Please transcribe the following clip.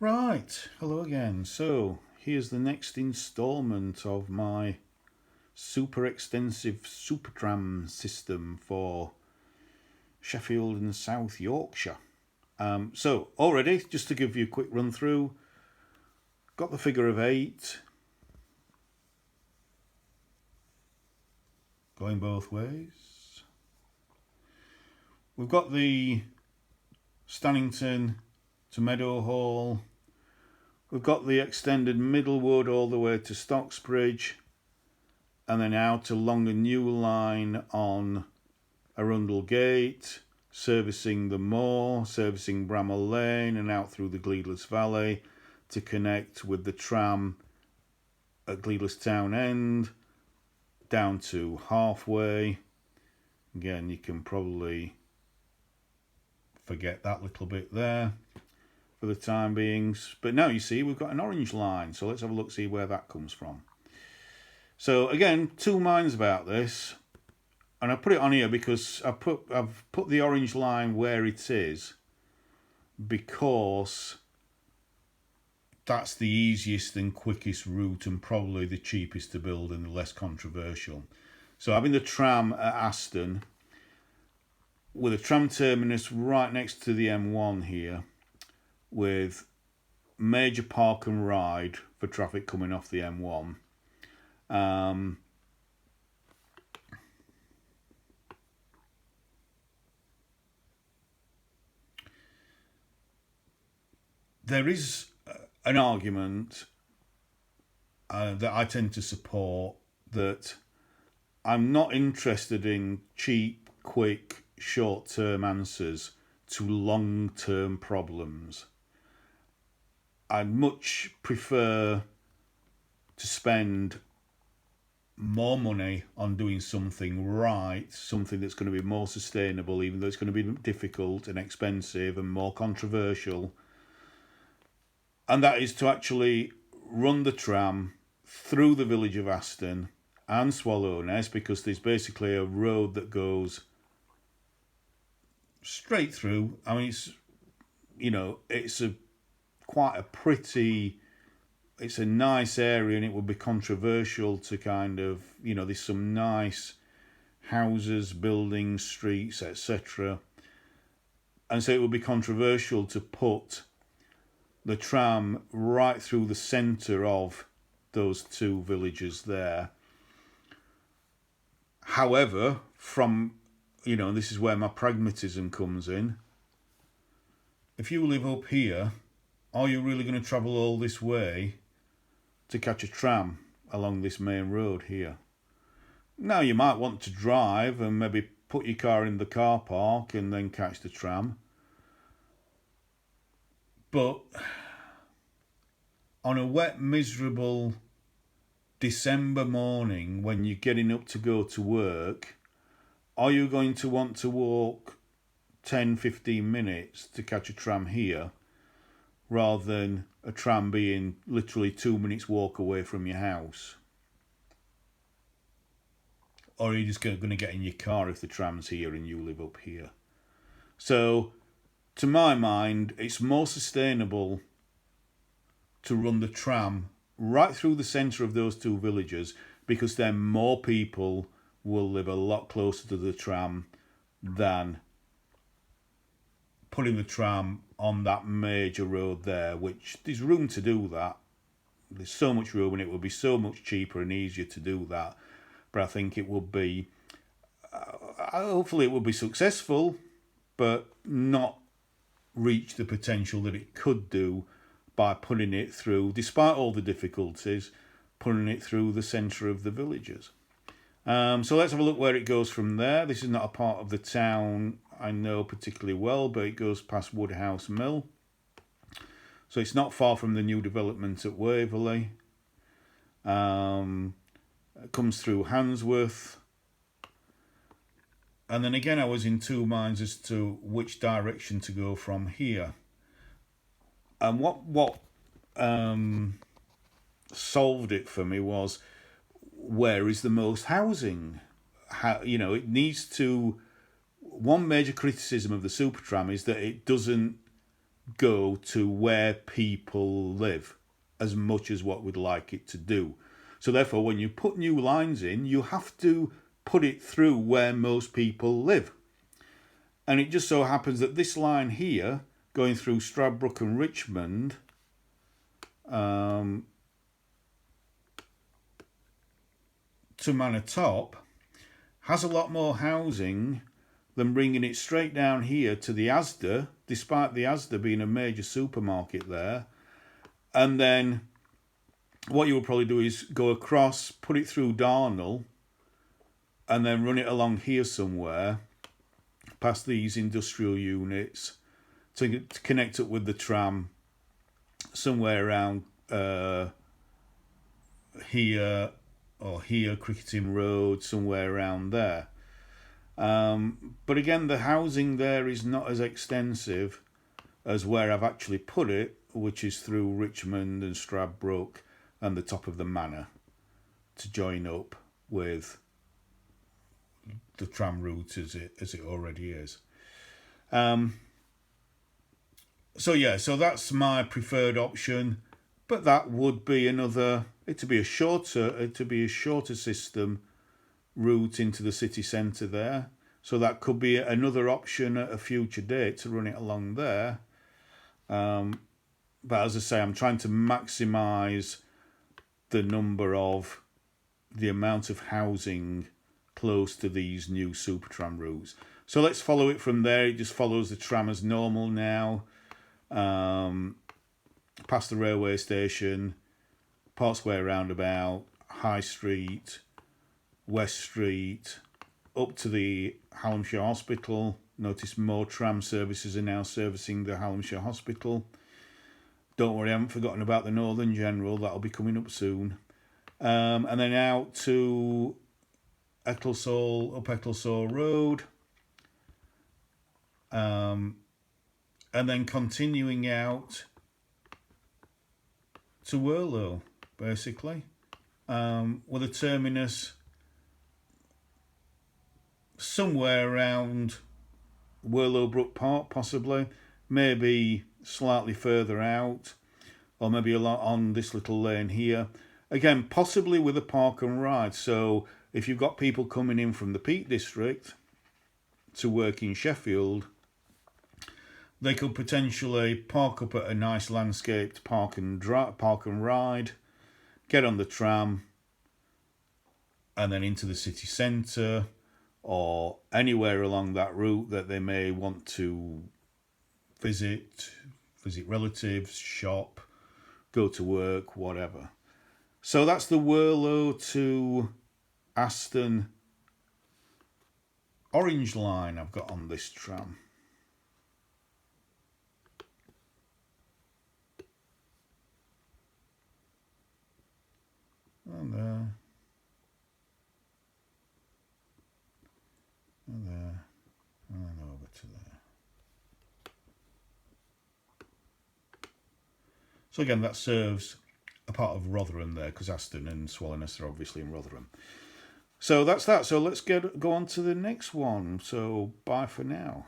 Right, hello again. So, here's the next instalment of my super extensive Supertram system for Sheffield and South Yorkshire. So, already, just to give you a quick run through, got the figure of 8 going both ways. We've got the Stannington to Meadowhall. We've got the extended Middlewood all the way to Stocksbridge, and then out along a new line on Arundel Gate, servicing the Moor, servicing Bramall Lane, and out through the Gleadless Valley to connect with the tram at Gleadless Town End, down to Halfway. Again, you can probably forget that little bit there for the time being. But now you see we've got an orange line, so let's have a look, see where that comes from. So again, two minds about this, and I put it on here because I've put the orange line where it is because that's the easiest and quickest route and probably the cheapest to build and the less controversial. So having the tram at Aston with a tram terminus right next to the M1 here, with major park and ride for traffic coming off the M1. There is an argument that I tend to support that I'm not interested in cheap, quick, short-term answers to long-term problems. I'd much prefer to spend more money on doing something right, something that's going to be more sustainable, even though it's going to be difficult and expensive and more controversial. And that is to actually run the tram through the village of Aston and Swallownest, because there's basically a road that goes straight through. I mean, it's quite a pretty, it's a nice area, and it would be controversial to kind of, there's some nice houses, buildings, streets, etc. And so it would be controversial to put the tram right through the centre of those two villages there. However, this is where my pragmatism comes in. If you live up here, are you really going to travel all this way to catch a tram along this main road here? Now, you might want to drive and maybe put your car in the car park and then catch the tram. But on a wet, miserable December morning when you're getting up to go to work, are you going to want to walk 10-15 minutes to catch a tram here rather than a tram being literally 2 minutes walk away from your house? Or are you just going to get in your car if the tram's here and you live up here? So, to my mind, it's more sustainable to run the tram right through the centre of those two villages, because then more people will live a lot closer to the tram than putting the tram on that major road there, which there's room to do that. There's so much room, and it would be so much cheaper and easier to do that. But I think it would be, hopefully it will be successful, but not reach the potential that it could do by putting it through, despite all the difficulties, putting it through the centre of the villages. So let's have a look where it goes from there. This is not a part of the town I know particularly well, but it goes past Woodhouse Mill. So it's not far from the new development at Waverley. It comes through Handsworth. And then again, I was in two minds as to which direction to go from here. And what solved it for me was, where is the most housing? It needs to. One major criticism of the Supertram is that it doesn't go to where people live as much as what we'd like it to do. So therefore, when you put new lines in, you have to put it through where most people live. And it just so happens that this line here, going through Stradbroke and Richmond, to Manor Top, has a lot more housing than bringing it straight down here to the Asda, despite the Asda being a major supermarket there. And then what you will probably do is go across, put it through Darnall, and then run it along here somewhere, past these industrial units, to connect up with the tram somewhere around here, or here, Cricketing Road, somewhere around there. But again, the housing there is not as extensive as where I've actually put it, which is through Richmond and Stradbroke and the top of the manor, to join up with the tram route as it already is. So that's my preferred option, but that would be it'd be a shorter system route into the city centre there. So that could be another option at a future date to run it along there. But as I say, I'm trying to maximise the amount of housing close to these new Supertram routes. So let's follow it from there. It just follows the tram as normal now. Past the railway station, Park Square roundabout, High Street, West Street, up to the Hallamshire Hospital. Notice more tram services are now servicing the Hallamshire Hospital. Don't worry, I haven't forgotten about the Northern General. That'll be coming up soon. And then out to Ecclesall, up Ecclesall Road. And then continuing out to Worlow, basically, with a terminus somewhere around Worlow Brook Park, possibly, maybe slightly further out, or maybe a lot on this little lane here. Again, possibly with a park and ride. So if you've got people coming in from the Peak District to work in Sheffield, they could potentially park up at a nice landscaped park and ride, get on the tram, and then into the city centre, or anywhere along that route that they may want to visit relatives, shop, go to work, whatever. So that's the Worlow to Aston orange line I've got on this tram. And there. And there. And then over to there. So again, that serves a part of Rotherham there, because Aston and Swallownest are obviously in Rotherham. So that's that. So let's go on to the next one. So bye for now.